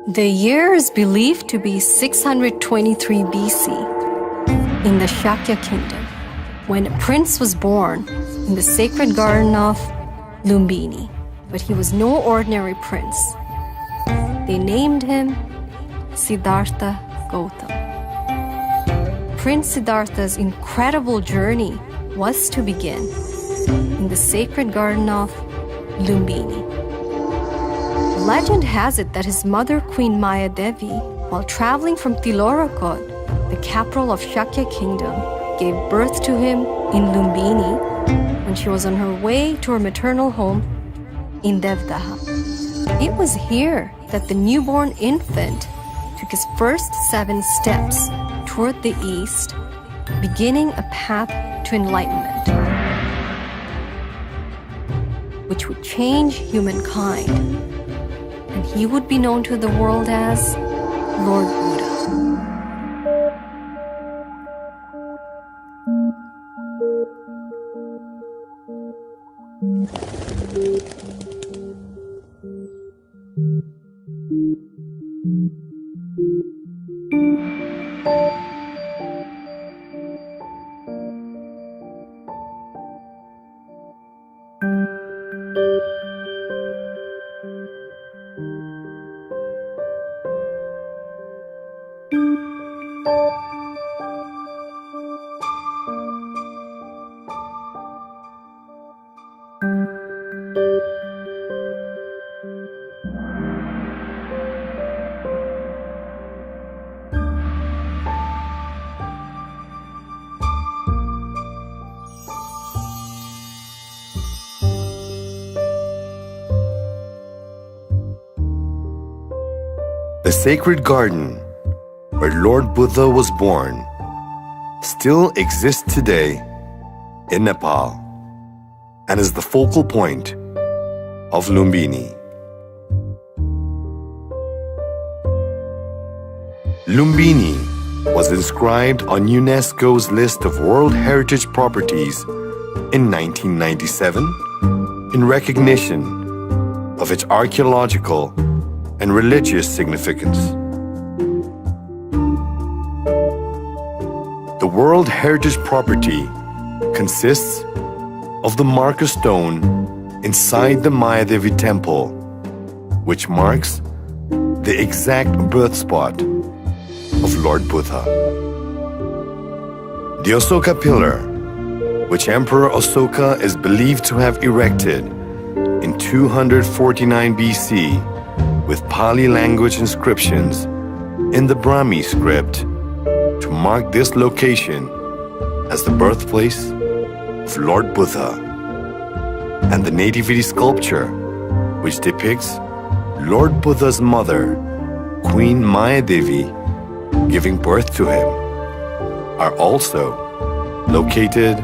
The year is believed to be 623 BC in the Shakya kingdom, when a prince was born in the sacred garden of Lumbini. But he was no ordinary prince. They named him Siddhartha Gautam. Prince Siddhartha's incredible journey was to begin in the sacred garden of Lumbini. Legend has it that his mother, Queen Maya Devi, while traveling from Tilorakot, the capital of Shakya kingdom, gave birth to him in Lumbini when she was on her way to her maternal home in Devdaha. It was here that the newborn infant took his first 7 steps toward the east, beginning a path to enlightenment, which would change humankind, and he would be known to the world as Lord Buddha. The sacred garden where Lord Buddha was born still exists today in Nepal and is the focal point of Lumbini. Lumbini was inscribed on UNESCO's list of World Heritage Properties in 1997 in recognition of its archaeological and religious significance. The World Heritage Property consists of the marker stone inside the Mayadevi temple, which marks the exact birth spot of Lord Buddha. The Asoka pillar, which Emperor Asoka is believed to have erected in 249 BC, with Pali language inscriptions in the Brahmi script to mark this location as the birthplace of Lord Buddha, and the nativity sculpture which depicts Lord Buddha's mother, Queen Maya Devi, giving birth to him, are also located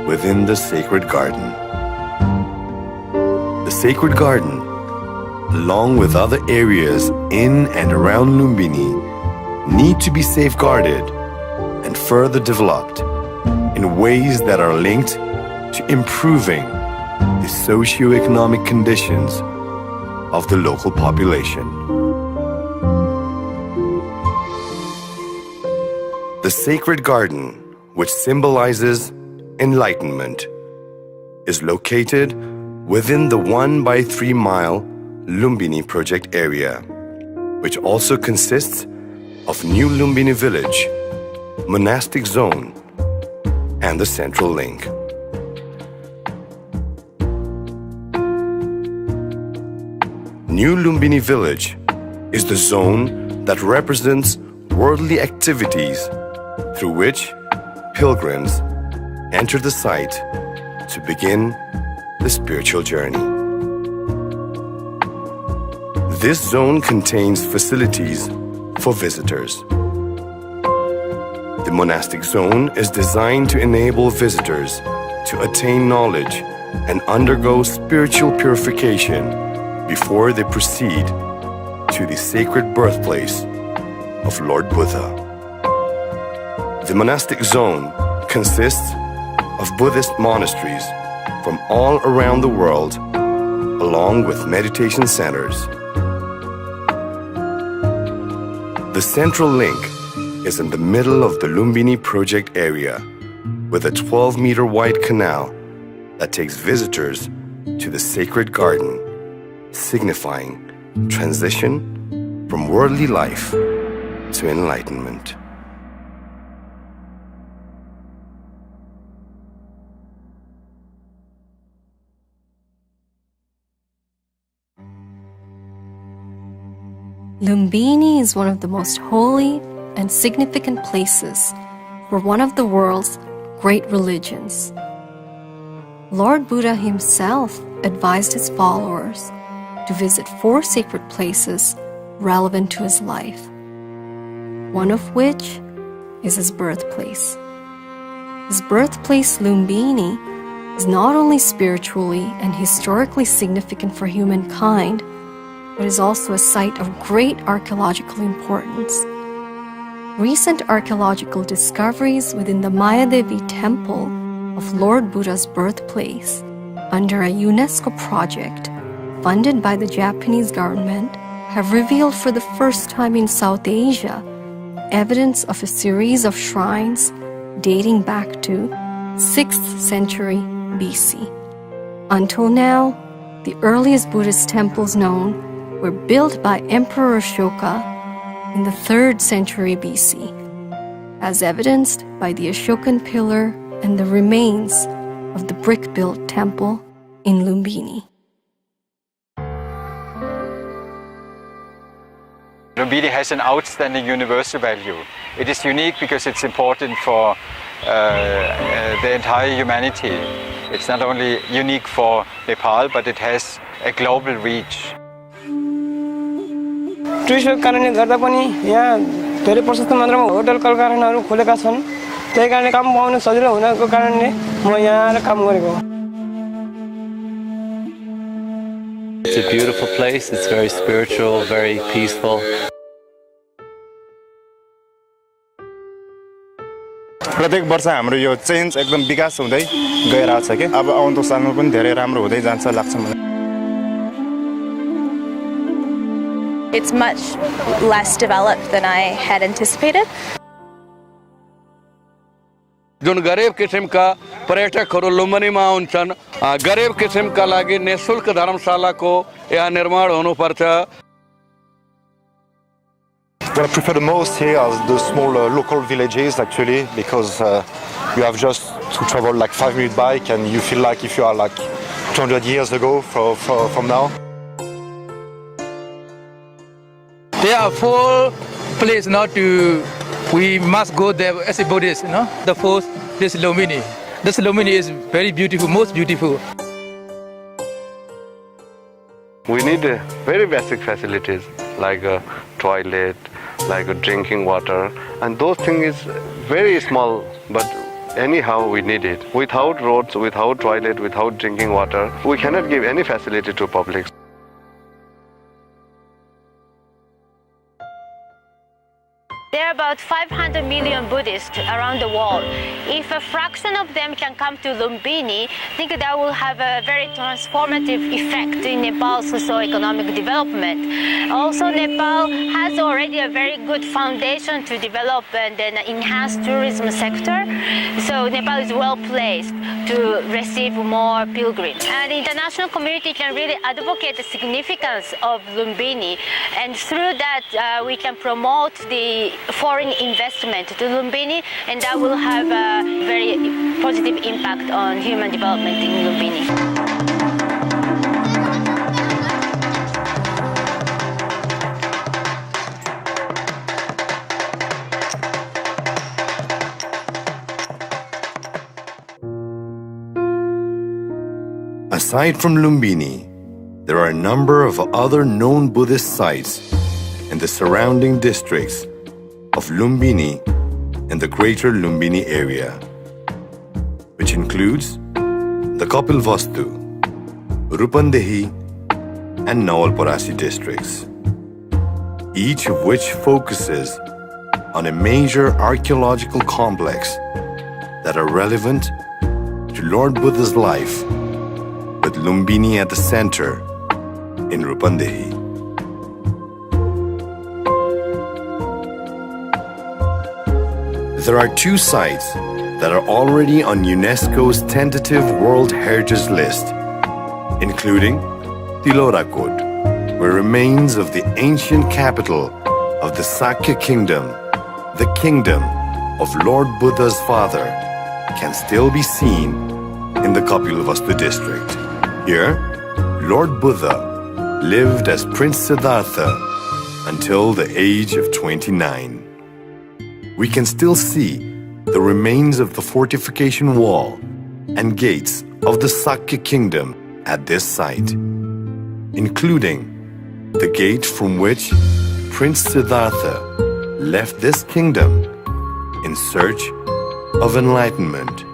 within the sacred garden. The sacred garden, along with other areas in and around Lumbini, need to be safeguarded and further developed in ways that are linked to improving the socio-economic conditions of the local population. The sacred garden, which symbolizes enlightenment, is located within the 1 by 3 mile Lumbini project area, which also consists of New Lumbini village, monastic zone, and the central link. New Lumbini village is the zone that represents worldly activities through which pilgrims enter the site to begin the spiritual journey. This zone contains facilities for visitors. The monastic zone is designed to enable visitors to attain knowledge and undergo spiritual purification before they proceed to the sacred birthplace of Lord Buddha. The monastic zone consists of Buddhist monasteries from all around the world, along with meditation centers. The central link is in the middle of the Lumbini project area, with a 12-meter wide canal that takes visitors to the sacred garden, signifying transition from worldly life to enlightenment. Lumbini is one of the most holy and significant places for one of the world's great religions. Lord Buddha himself advised his followers to visit 4 sacred places relevant to his life, one of which is his birthplace. His birthplace, Lumbini, is not only spiritually and historically significant for humankind, but is also a site of great archaeological importance. Recent archaeological discoveries within the Mayadevi temple of Lord Buddha's birthplace under a UNESCO project funded by the Japanese government have revealed for the first time in South Asia evidence of a series of shrines dating back to 6th century BC. Until now, the earliest Buddhist temples known were built by Emperor Ashoka in the 3rd century BC, as evidenced by the Ashokan pillar and the remains of the brick-built temple in Lumbini. Lumbini has an outstanding universal value. It is unique because it's important for the entire humanity. It's not only unique for Nepal, but it has a global reach. टुरिस्टको कारणले गर्दा पनि यहाँ धेरै प्रशस्त मात्रामा hotel कलकारखानाहरू खोलेका छन्। त्यही कारणले काम पाउन सजिलो हुनको कारणले म यहाँ आएर काम गरेको। It's a beautiful place. It's very spiritual, very peaceful. प्रत्येक वर्ष हाम्रो यो चेन्ज एकदम विकास हुँदै गइरहेछ के अब आउँदो सालमा पनि धेरै राम्रो हुँदै जान्छ लाग्छ मलाई। It's much less developed than I had anticipated. जुन गरिब किसिमका पर्यटकहरू लुम्बिनीमा आउँछन् गरिब किसिमका लागि निःशुल्क धर्मशालाको यहाँ निर्माण हुनुपर्छ। What I prefer the most here are the small local villages actually, because you have just to travel like 5-minute bike and you feel like if you are like 200 years ago from now. There are 4 places not to, we must go there as a Buddhist, you know. The first is Lumbini. This Lumbini is very beautiful, most beautiful. We need very basic facilities like a toilet, like a drinking water, and those things is very small, but anyhow we need it. Without roads, without toilet, without drinking water, we cannot give any facility to public. There are about 500 million Buddhists around the world. If a fraction of them can come to Lumbini, I think that will have a very transformative effect in Nepal's socio-economic development. Also, Nepal has already a very good foundation to develop and enhance tourism sector. So Nepal is well placed to receive more pilgrims. And the international community can really advocate the significance of Lumbini, and through that we can promote the foreign investment to Lumbini, and that will have a very positive impact on human development in Lumbini. Aside from Lumbini, there are a number of other known Buddhist sites in the surrounding districts of Lumbini and the greater Lumbini area, which includes the Kapilvastu, Rupandehi, and Nawalparasi districts, each of which focuses on a major archaeological complex that are relevant to Lord Buddha's life, with Lumbini at the center in Rupandehi. There are two sites that are already on UNESCO's tentative World Heritage List, including Tilorakot, where remains of the ancient capital of the Sakya Kingdom, the kingdom of Lord Buddha's father, can still be seen in the Kapilavastu district. Here, Lord Buddha lived as Prince Siddhartha until the age of 29. We can still see the remains of the fortification wall and gates of the Sakya Kingdom at this site, including the gate from which Prince Siddhartha left this kingdom in search of enlightenment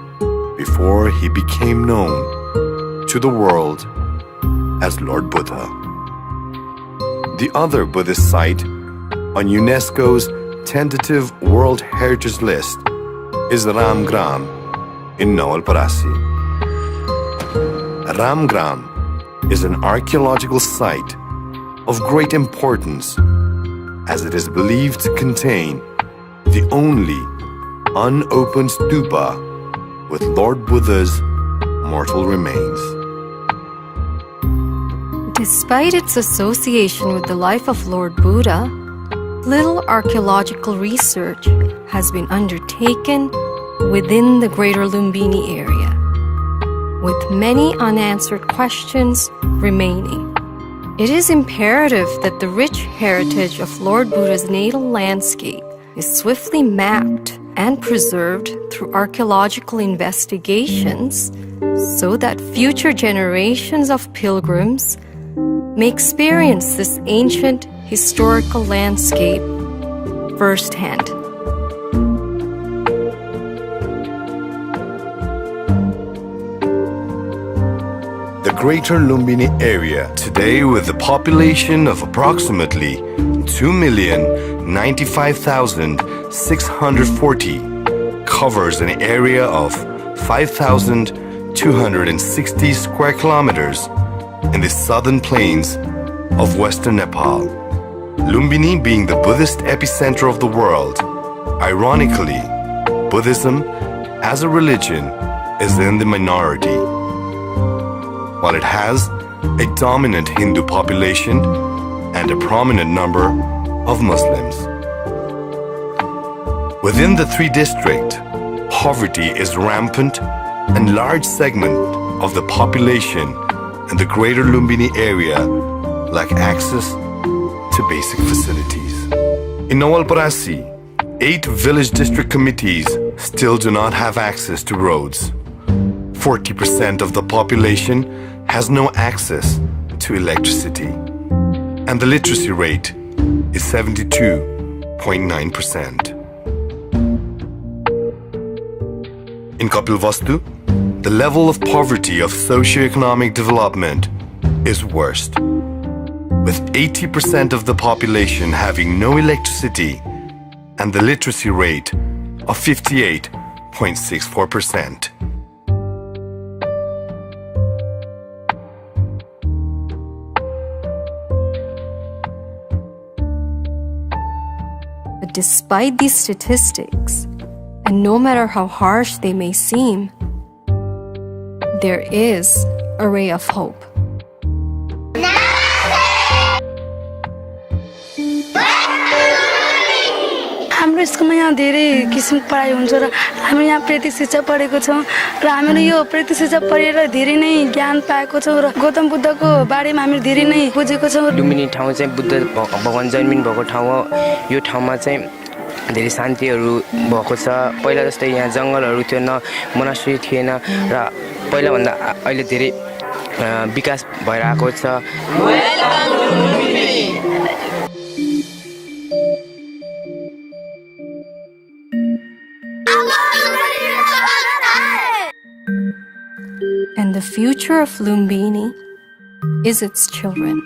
before he became known to the world as Lord Buddha. The other Buddhist site on UNESCO's tentative World Heritage List is Ramgram in Nawalparasi. Ramgram is an archaeological site of great importance as it is believed to contain the only unopened stupa with Lord Buddha's mortal remains. Despite its association with the life of Lord Buddha, little archaeological research has been undertaken within the greater Lumbini area, with many unanswered questions remaining. It is imperative that the rich heritage of Lord Buddha's natal landscape is swiftly mapped and preserved through archaeological investigations so that future generations of pilgrims may experience this ancient historical landscape firsthand. The Greater Lumbini area, today with a population of approximately 2,095,640, covers an area of 5,260 square kilometers in the southern plains of western Nepal. Lumbini being the Buddhist epicenter of the world, ironically, Buddhism as a religion is in the minority. While it has a dominant Hindu population and a prominent number of Muslims. Within the three districts, poverty is rampant and large segment of the population in the greater Lumbini area lack access to basic facilities. In Nawalparasi, 8 village district committees still do not have access to roads. 40% of the population has no access to electricity, and the literacy rate is 72.9%. In Kapilavastu, the level of poverty of socioeconomic development is worst, with 80% of the population having no electricity and the literacy rate of 58.64%. But despite these statistics, and no matter how harsh they may seem, there is a ray of hope. हाम्रो स्कुलमा यहाँ धेरै किसिमको पढाइ हुन्छ र हामी यहाँ प्रेती शिक्षा पढेको छौँ र हामीले यो प्रेती शिक्षा पढेर धेरै नै ज्ञान पाएको छौँ र गौतम बुद्धको बारेमा हामी धेरै नै बुझेको छौँ। लुम्बिनी ठाउँ चाहिँ बुद्ध भगवान जन्मिनु भएको ठाउँ हो। यो ठाउँमा चाहिँ धेरै शान्तिहरू भएको छ। पहिला जस्तै यहाँ जङ्गलहरू थियो, न मोनास्ट्री थिएन र पहिलाभन्दा अहिले धेरै विकास भएर आएको छ। And the future of Lumbini is its children,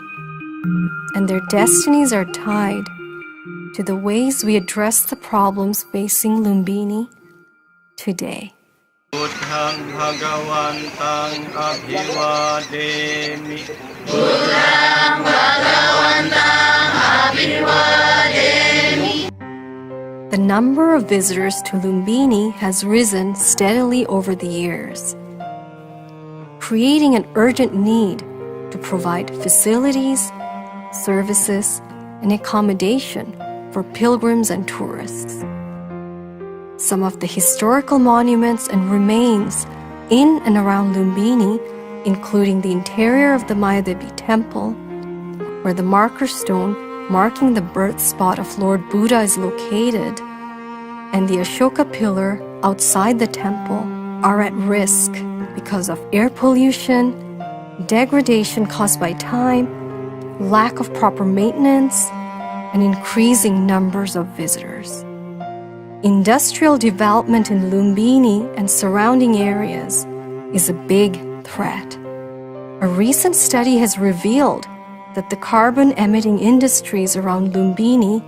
and their destinies are tied to the ways we address the problems facing Lumbini today. Buddhang Bhagavantang Abhivademi. Buddhang Bhagavantang Abhivademi. The number of visitors to Lumbini has risen steadily over the years, creating an urgent need to provide facilities, services, and accommodation for pilgrims and tourists. Some of the historical monuments and remains in and around Lumbini, including the interior of the Mayadevi temple, where the marker stone marking the birth spot of Lord Buddha is located, and the Ashoka pillar outside the temple are at risk because of air pollution, degradation caused by time, lack of proper maintenance, and increasing numbers of visitors. Industrial development in Lumbini and surrounding areas is a big threat. A recent study has revealed that the carbon-emitting industries around Lumbini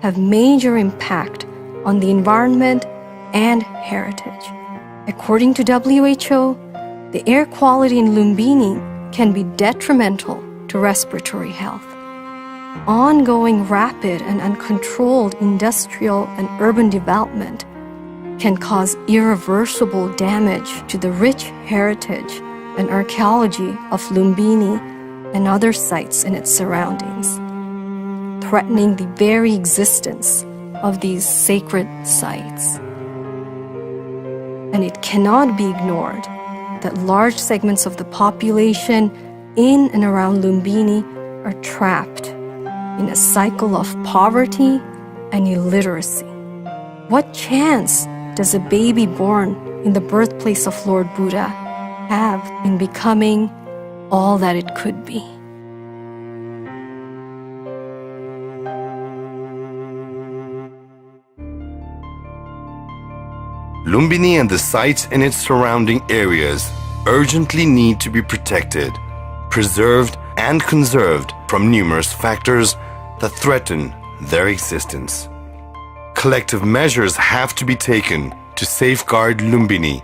have major impact on the environment and heritage. According to WHO, the air quality in Lumbini can be detrimental to respiratory health. Ongoing rapid and uncontrolled industrial and urban development can cause irreversible damage to the rich heritage and archaeology of Lumbini and other sites in its surroundings, threatening the very existence of these sacred sites. And it cannot be ignored that large segments of the population in and around Lumbini are trapped in a cycle of poverty and illiteracy. What chance does a baby born in the birthplace of Lord Buddha have in becoming all that it could be? Lumbini and the sites in its surrounding areas urgently need to be protected, preserved, and conserved from numerous factors that threaten their existence. Collective measures have to be taken to safeguard Lumbini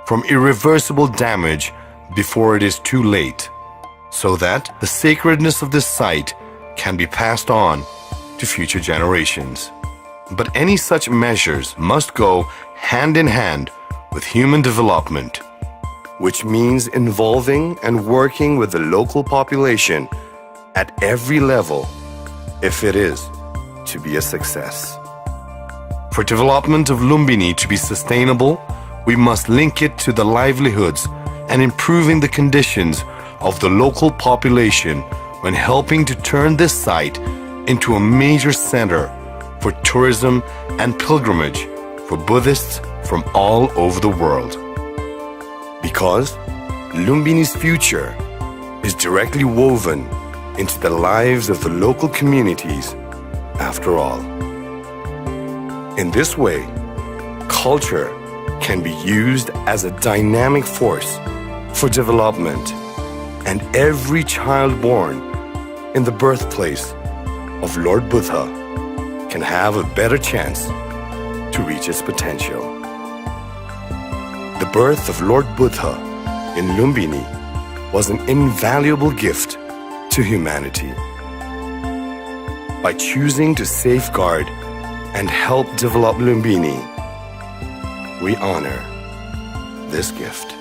from irreversible damage before it is too late, so that the sacredness of this site can be passed on to future generations. But any such measures must go hand in hand with human development, which means involving and working with the local population at every level if it is to be a success. For development of Lumbini to be sustainable, we must link it to the livelihoods and improving the conditions of the local population when helping to turn this site into a major center for tourism and pilgrimage for Buddhists from all over the world. Because Lumbini's future is directly woven into the lives of the local communities after all. In this way, culture can be used as a dynamic force for development, and every child born in the birthplace of Lord Buddha can have a better chance to reach its potential. The birth of Lord Buddha in Lumbini was an invaluable gift to humanity. By choosing to safeguard and help develop Lumbini, we honor this gift.